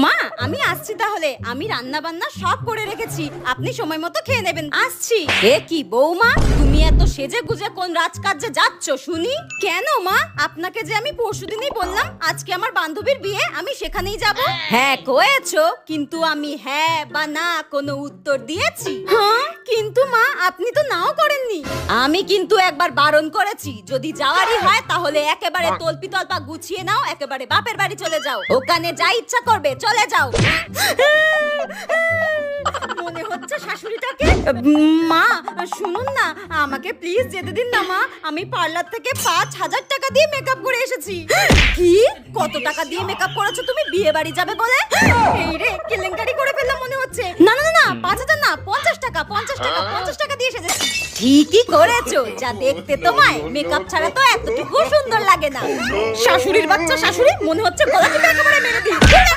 মা আমি আসছি তাহলে, আমি রান্না বান্না সব করে রেখেছি, আপনি সময় মতো খেয়ে নেবেন। আসছি। এ কি বৌমা, তুমি এত সেজে গুজে কোন রাজকার্যে যাচ্ছ শুনি? কেন মা, আপনাকে যে আমি পরশুদিনই বললাম আজকে আমার বান্ধবীর বিয়ে, আমি সেখানেই যাব। হ্যাঁ কয়েছো, কিন্তু আমি হ্যাঁ বা না কোনো উত্তর দিয়েছি? হ্যাঁ কিন্তু মা আপনি তো নাও করেননি। আমি কিন্তু একবার বারণ করেছি, যদি যাওয়ারই হয় তাহলে একেবারে তলপি তলপা গুছিয়ে নাও, একেবারে বাপের বাড়ি চলে যাও, ওখানে যা ইচ্ছা করবে চলে যাও। মনে হচ্ছে শাশুড়িটাকে। মা শুনুন না, আমাকে প্লিজ যেতে দিন না মা, আমি পার্লার থেকে 5,000 টাকা দিয়ে মেকআপ করে এসেছি। কি? কত টাকা দিয়ে মেকআপ করেছো তুমি বিয়ে বাড়ি যাবে বলে? এই রে কেলেঙ্কারি করে ফেললাম মনে হচ্ছে। না না না 5,000 না, 50 টাকা 50 টাকা 50 টাকা দিয়ে এসেছি। ঠিকই করেছো, যা দেখতে তোমায় মেকআপ ছাড়া তো এতটুকু সুন্দর লাগে না। শাশুড়ির বাচ্চা শাশুড়ি, মনে হচ্ছে গলা টিপে একেবারে মেরে দিই।